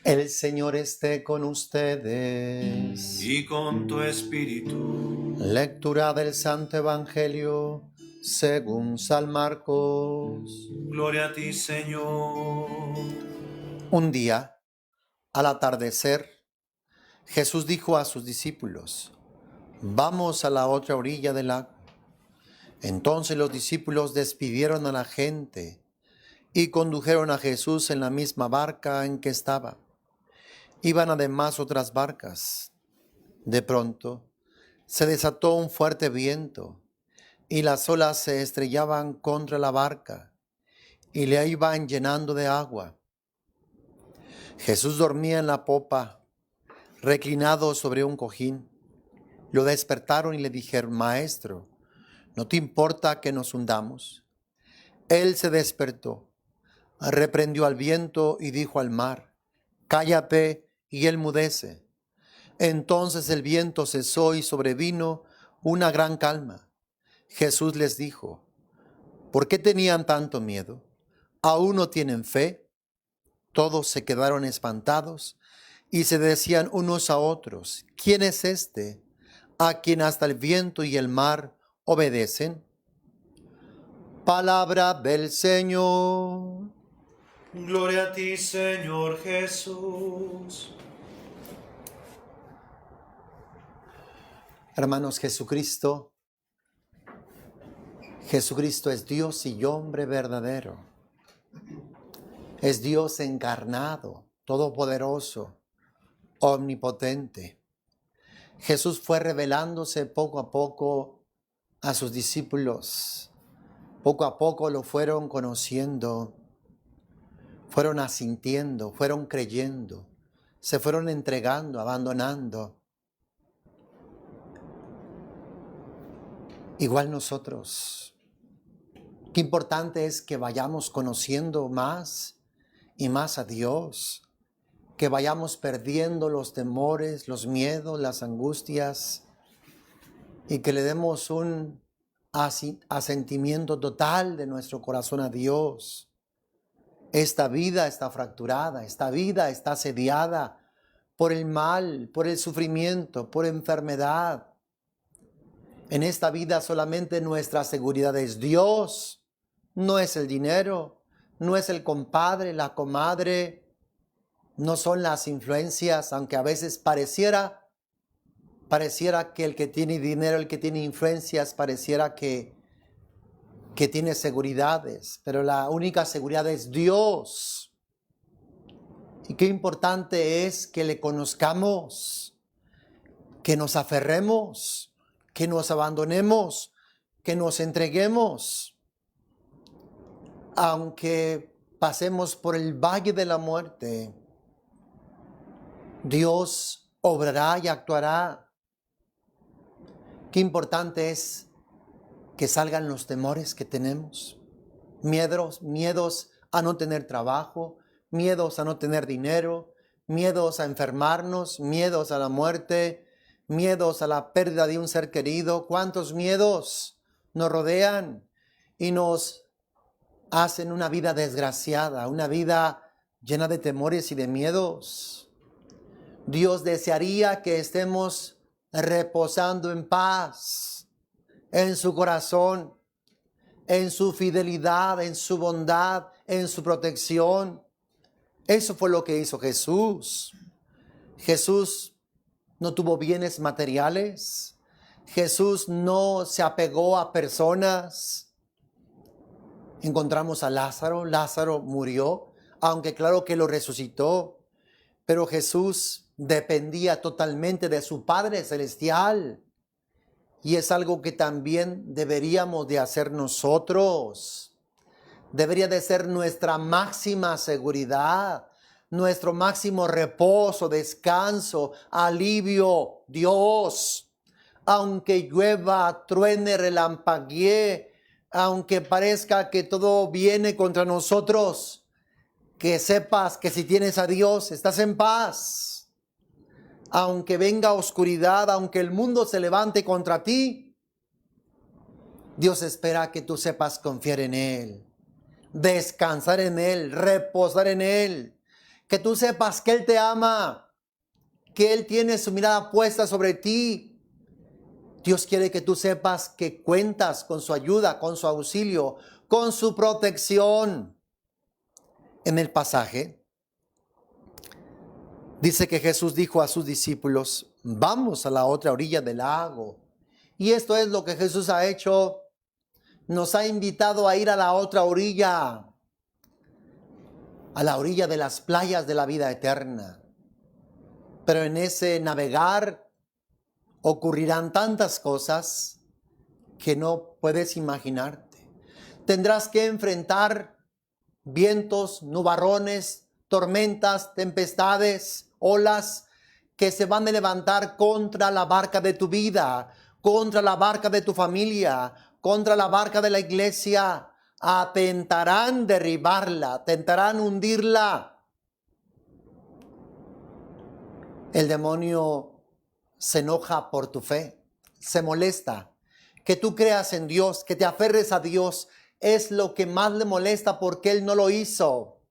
El Señor esté con ustedes. Y con tu espíritu. Lectura del Santo Evangelio según San Marcos. Gloria a ti, Señor. Un día, al atardecer, Jesús dijo a sus discípulos: vamos a la otra orilla del lago. Entonces los discípulos despidieron a la gente y condujeron a Jesús en la misma barca en que estaba. Iban además otras barcas. De pronto se desató un fuerte viento y las olas se estrellaban contra la barca y la iban llenando de agua. Jesús dormía en la popa, reclinado sobre un cojín. Lo despertaron y le dijeron: Maestro, ¿no te importa que nos hundamos? Él se despertó, reprendió al viento y dijo al mar: Cállate, y él mudece. Entonces el viento cesó y sobrevino una gran calma. Jesús les dijo: ¿por qué tenían tanto miedo? ¿Aún no tienen fe? Todos se quedaron espantados y se decían unos a otros: ¿quién es este, a quien hasta el viento y el mar obedecen? Palabra del Señor. Gloria a ti, Señor Jesús. Hermanos, Jesucristo es Dios y hombre verdadero. Es Dios encarnado, todopoderoso, omnipotente. Jesús fue revelándose poco a poco a sus discípulos. Poco a poco lo fueron conociendo, fueron asintiendo, fueron creyendo, se fueron entregando, abandonando. Igual nosotros. Qué importante es que vayamos conociendo más y más a Dios, que vayamos perdiendo los temores, los miedos, las angustias, y que le demos un asentimiento total de nuestro corazón a Dios. Esta vida está fracturada, esta vida está asediada por el mal, por el sufrimiento, por enfermedad. En esta vida solamente nuestra seguridad es Dios, no es el dinero, no es el compadre, la comadre, no son las influencias, aunque a veces pareciera que el que tiene dinero, el que tiene influencias, pareciera que tiene seguridades, pero la única seguridad es Dios. Y qué importante es que le conozcamos, que nos aferremos, que nos abandonemos, que nos entreguemos. Aunque pasemos por el valle de la muerte, Dios obrará y actuará. Qué importante es que salgan los temores que tenemos, miedos a no tener trabajo, miedos a no tener dinero, miedos a enfermarnos, miedos a la muerte, miedos a la pérdida de un ser querido. ¿Cuántos miedos nos rodean y nos hacen una vida desgraciada, una vida llena de temores y de miedos? Dios desearía que estemos reposando en paz, en su corazón, en su fidelidad, en su bondad, en su protección. Eso fue lo que hizo Jesús. Jesús no tuvo bienes materiales. Jesús no se apegó a personas. Encontramos a Lázaro. Lázaro murió, aunque claro que lo resucitó. Pero Jesús dependía totalmente de su Padre Celestial. Y es algo que también deberíamos de hacer nosotros. Debería de ser nuestra máxima seguridad, nuestro máximo reposo, descanso, alivio. Dios, aunque llueva, truene, relampaguee, aunque parezca que todo viene contra nosotros, que sepas que si tienes a Dios, estás en paz. Aunque venga oscuridad, aunque el mundo se levante contra ti, Dios espera que tú sepas confiar en Él, descansar en Él, reposar en Él, que tú sepas que Él te ama, que Él tiene su mirada puesta sobre ti. Dios quiere que tú sepas que cuentas con su ayuda, con su auxilio, con su protección. En el pasaje dice que Jesús dijo a sus discípulos: vamos a la otra orilla del lago. Y esto es lo que Jesús ha hecho. Nos ha invitado a ir a la otra orilla, a la orilla de las playas de la vida eterna. Pero en ese navegar ocurrirán tantas cosas que no puedes imaginarte. Tendrás que enfrentar vientos, nubarrones, tormentas, tempestades, olas que se van a levantar contra la barca de tu vida, contra la barca de tu familia, contra la barca de la iglesia. Tentarán derribarla, tentarán hundirla. El demonio se enoja por tu fe, se molesta. Que tú creas en Dios, que te aferres a Dios, es lo que más le molesta, porque Él no lo hizo.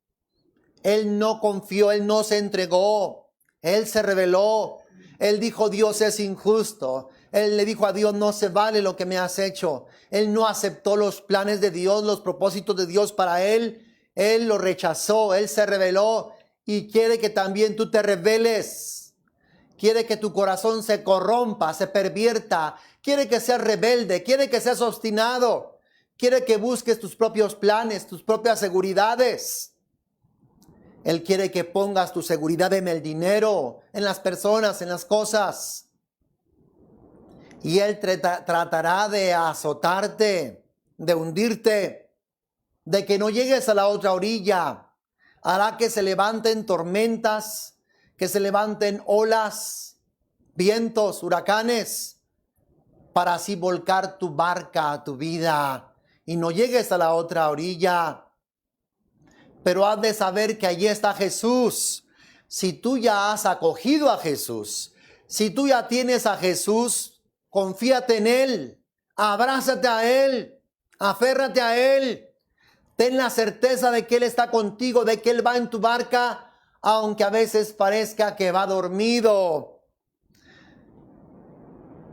Él no confió, Él no se entregó, Él se rebeló. Él dijo: Dios es injusto. Él le dijo a Dios: no se vale lo que me has hecho. Él no aceptó los planes de Dios, los propósitos de Dios para él. Él lo rechazó, Él se rebeló, y quiere que también tú te rebeles. Quiere que tu corazón se corrompa, se pervierta. Quiere que seas rebelde, quiere que seas obstinado. Quiere que busques tus propios planes, tus propias seguridades. Él quiere que pongas tu seguridad en el dinero, en las personas, en las cosas. Y Él tratará de azotarte, de hundirte, de que no llegues a la otra orilla. Hará que se levanten tormentas, que se levanten olas, vientos, huracanes, para así volcar tu barca, tu vida, y no llegues a la otra orilla. Pero has de saber que allí está Jesús. Si tú ya has acogido a Jesús, si tú ya tienes a Jesús, confíate en Él, abrázate a Él, aférrate a Él. Ten la certeza de que Él está contigo, de que Él va en tu barca, aunque a veces parezca que va dormido.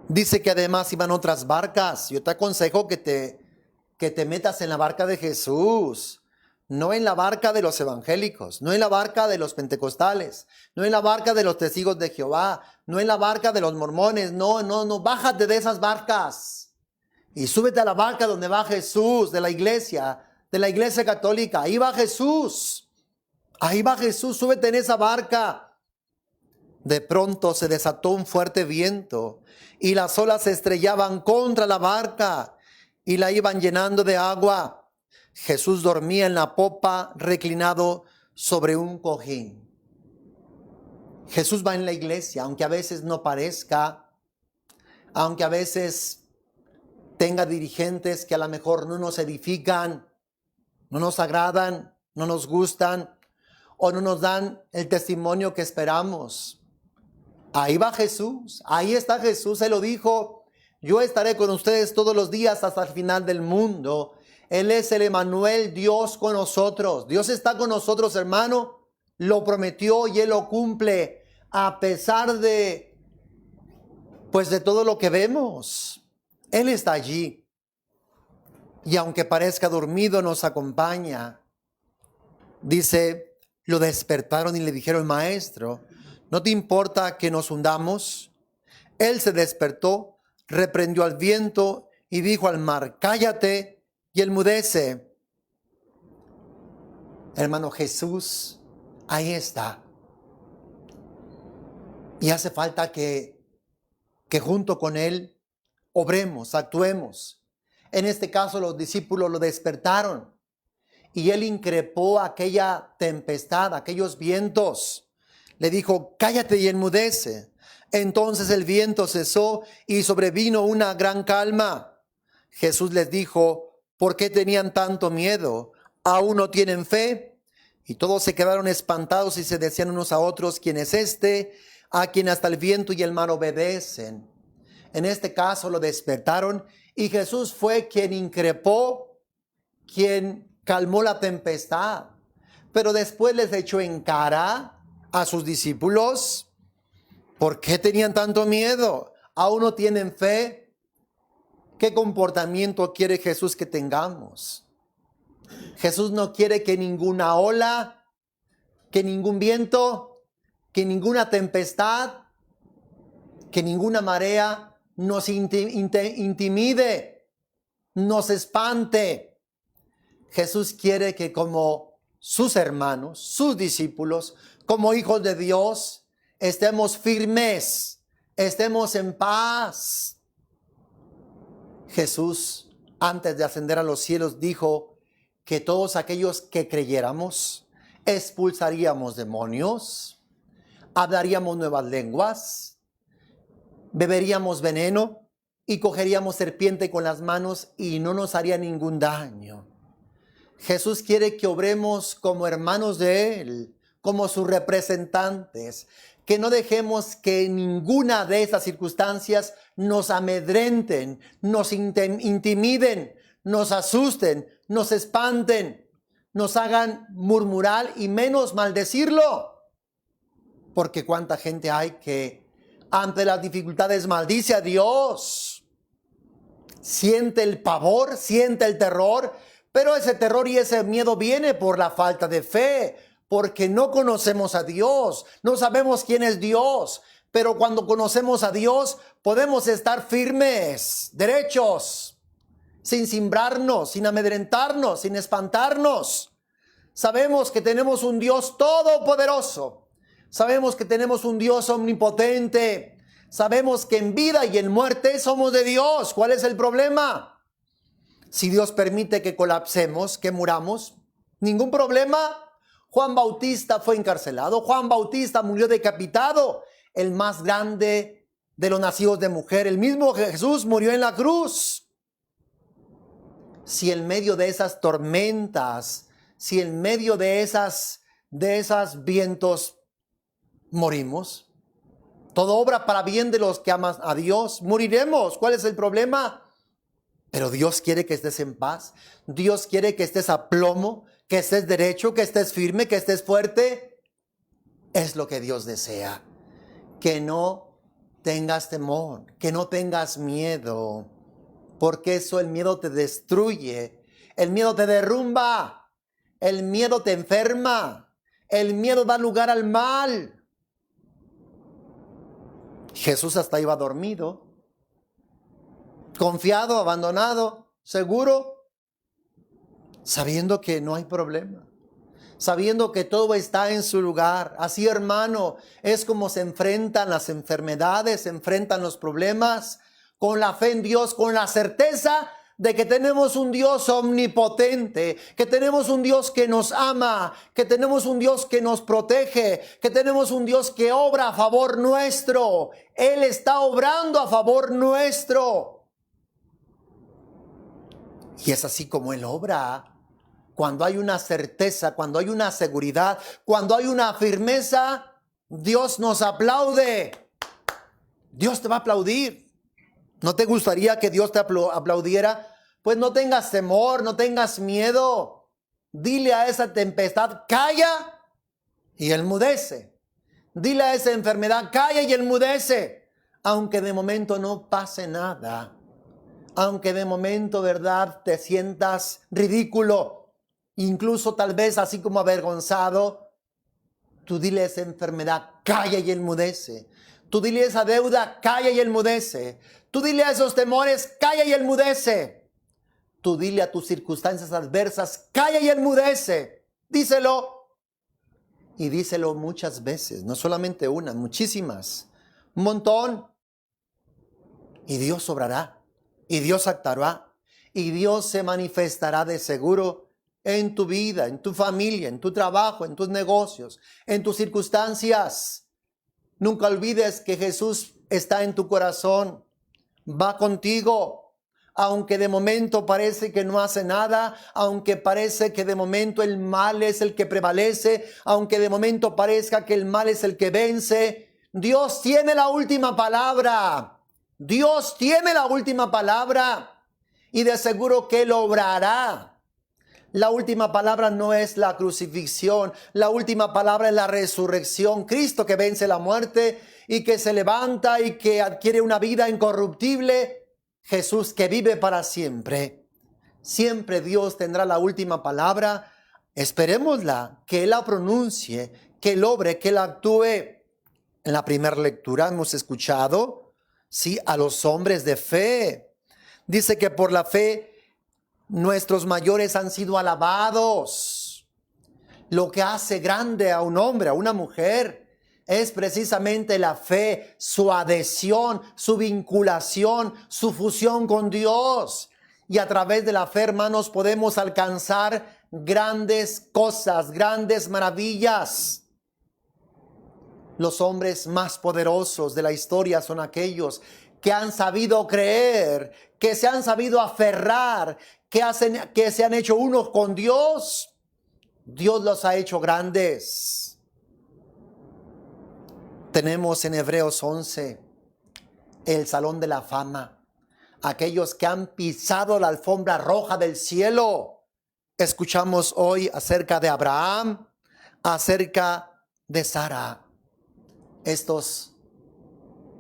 Dice que además iban otras barcas. Yo te aconsejo que te metas en la barca de Jesús. No en la barca de los evangélicos, no en la barca de los pentecostales, no en la barca de los testigos de Jehová, no en la barca de los mormones. No, bájate de esas barcas y súbete a la barca donde va Jesús, de la iglesia católica. Ahí va Jesús, súbete en esa barca. De pronto se desató un fuerte viento y las olas se estrellaban contra la barca y la iban llenando de agua. Jesús dormía en la popa, reclinado sobre un cojín. Jesús va en la iglesia, aunque a veces no parezca, aunque a veces tenga dirigentes que a lo mejor no nos edifican, no nos agradan, no nos gustan, o no nos dan el testimonio que esperamos. Ahí va Jesús, ahí está Jesús. Él lo dijo: yo estaré con ustedes todos los días hasta el final del mundo. Él es el Emmanuel, Dios con nosotros. Dios está con nosotros, hermano. Lo prometió y Él lo cumple a pesar de todo lo que vemos. Él está allí. Y aunque parezca dormido, nos acompaña. Dice, lo despertaron y le dijeron: Maestro, ¿no te importa que nos hundamos? Él se despertó, reprendió al viento y dijo al mar: cállate, y enmudece. Hermano, Jesús ahí está. Y hace falta que junto con Él obremos, actuemos. En este caso los discípulos lo despertaron y Él increpó aquella tempestad, aquellos vientos. Le dijo: cállate y enmudece. Entonces el viento cesó y sobrevino una gran calma. Jesús les dijo: ¿por qué tenían tanto miedo? ¿Aún no tienen fe? Y todos se quedaron espantados y se decían unos a otros: ¿quién es este, a quien hasta el viento y el mar obedecen? En este caso lo despertaron y Jesús fue quien increpó, quien calmó la tempestad. Pero después les echó en cara a sus discípulos. ¿Por qué tenían tanto miedo? ¿Aún no tienen fe? ¿Qué comportamiento quiere Jesús que tengamos? Jesús no quiere que ninguna ola, que ningún viento, que ninguna tempestad, que ninguna marea nos intimide, nos espante. Jesús quiere que como sus hermanos, sus discípulos, como hijos de Dios, estemos firmes, estemos en paz. Jesús, antes de ascender a los cielos, dijo que todos aquellos que creyéramos, expulsaríamos demonios, hablaríamos nuevas lenguas, beberíamos veneno y cogeríamos serpiente con las manos y no nos haría ningún daño. Jesús quiere que obremos como hermanos de Él, como sus representantes, que no dejemos que ninguna de esas circunstancias nos amedrenten, nos intimiden, nos asusten, nos espanten, nos hagan murmurar y menos maldecirlo. Porque cuánta gente hay que ante las dificultades maldice a Dios, siente el pavor, siente el terror, pero ese terror y ese miedo viene por la falta de fe, porque no conocemos a Dios, no sabemos quién es Dios. Pero cuando conocemos a Dios, podemos estar firmes, derechos, sin cimbrarnos, sin amedrentarnos, sin espantarnos. Sabemos que tenemos un Dios todopoderoso. Sabemos que tenemos un Dios omnipotente. Sabemos que en vida y en muerte somos de Dios. ¿Cuál es el problema? Si Dios permite que colapsemos, que muramos, ningún problema. Juan Bautista fue encarcelado. Juan Bautista murió decapitado. El más grande de los nacidos de mujer. El mismo Jesús murió en la cruz. Si en medio de esas tormentas, si en medio de esas vientos morimos, todo obra para bien de los que aman a Dios, moriremos. ¿Cuál es el problema? Pero Dios quiere que estés en paz. Dios quiere que estés a plomo, que estés derecho, que estés firme, que estés fuerte. Es lo que Dios desea. Que no tengas temor, que no tengas miedo, porque eso, el miedo te destruye, el miedo te derrumba, el miedo te enferma, el miedo da lugar al mal. Jesús hasta iba dormido, confiado, abandonado, seguro, sabiendo que no hay problema, sabiendo que todo está en su lugar. Así, hermano, es como se enfrentan las enfermedades, se enfrentan los problemas, con la fe en Dios, con la certeza de que tenemos un Dios omnipotente, que tenemos un Dios que nos ama, que tenemos un Dios que nos protege, que tenemos un Dios que obra a favor nuestro. Él está obrando a favor nuestro. Y es así como Él obra. Cuando hay una certeza, cuando hay una seguridad, cuando hay una firmeza, Dios nos aplaude. Dios te va a aplaudir. ¿No te gustaría que Dios te aplaudiera? Pues no tengas temor, no tengas miedo. Dile a esa tempestad, calla, y enmudece. Dile a esa enfermedad, calla y enmudece. Aunque de momento no pase nada. Aunque de momento, ¿verdad?, te sientas ridículo, incluso tal vez así como avergonzado, tú dile a esa enfermedad, calla y enmudece. Tú dile a esa deuda, calla y enmudece. Tú dile a esos temores, calla y enmudece. Tú dile a tus circunstancias adversas, calla y enmudece. Díselo. Y díselo muchas veces, no solamente una, muchísimas. Un montón. Y Dios obrará. Y Dios actuará. Y Dios se manifestará de seguro en tu vida, en tu familia, en tu trabajo, en tus negocios, en tus circunstancias. Nunca olvides que Jesús está en tu corazón. Va contigo. Aunque de momento parece que no hace nada, aunque parece que de momento el mal es el que prevalece, aunque de momento parezca que el mal es el que vence, Dios tiene la última palabra. Dios tiene la última palabra y de seguro que Él obrará. La última palabra no es la crucifixión, la última palabra es la resurrección. Cristo que vence la muerte y que se levanta y que adquiere una vida incorruptible. Jesús que vive para siempre. Siempre Dios tendrá la última palabra. Esperémosla, que Él la pronuncie, que Él obre, que Él actúe. En la primera lectura hemos escuchado, sí, a los hombres de fe. Dice que por la fe nuestros mayores han sido alabados. Lo que hace grande a un hombre, a una mujer, es precisamente la fe, su adhesión, su vinculación, su fusión con Dios. Y a través de la fe, hermanos, podemos alcanzar grandes cosas, grandes maravillas. Los hombres más poderosos de la historia son aquellos que han sabido creer, que se han sabido aferrar, que se han hecho unos con Dios. Dios los ha hecho grandes. Tenemos en Hebreos 11 el Salón de la Fama. Aquellos que han pisado la alfombra roja del cielo. Escuchamos hoy acerca de Abraham, acerca de Sara. Estos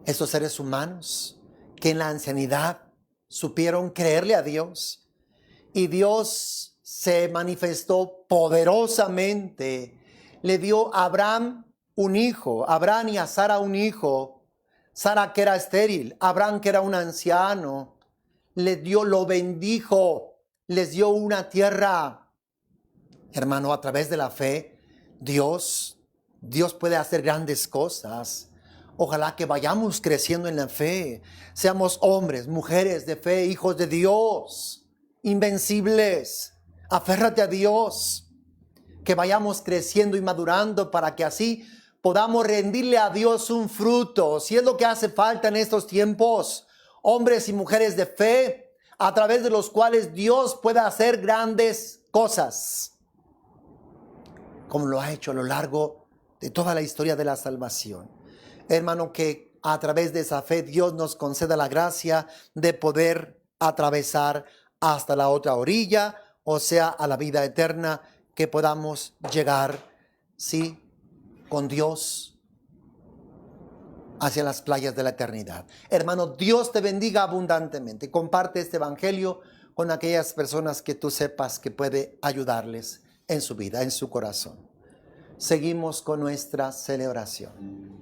seres humanos que en la ancianidad supieron creerle a Dios. Y Dios se manifestó poderosamente. Le dio a Abraham un hijo, a Abraham y a Sara un hijo. Sara que era estéril, Abraham que era un anciano. Lo bendijo, les dio una tierra. Hermano, a través de la fe, Dios puede hacer grandes cosas. Ojalá que vayamos creciendo en la fe. Seamos hombres, mujeres de fe, hijos de Dios. Invencibles, aférrate a Dios, que vayamos creciendo y madurando para que así podamos rendirle a Dios un fruto, si es lo que hace falta en estos tiempos, hombres y mujeres de fe, a través de los cuales Dios pueda hacer grandes cosas, como lo ha hecho a lo largo de toda la historia de la salvación. Hermano, que a través de esa fe Dios nos conceda la gracia de poder atravesar hasta la otra orilla, o sea, a la vida eterna, que podamos llegar, sí, con Dios hacia las playas de la eternidad. Hermano, Dios te bendiga abundantemente. Comparte este evangelio con aquellas personas que tú sepas que puede ayudarles en su vida, en su corazón. Seguimos con nuestra celebración.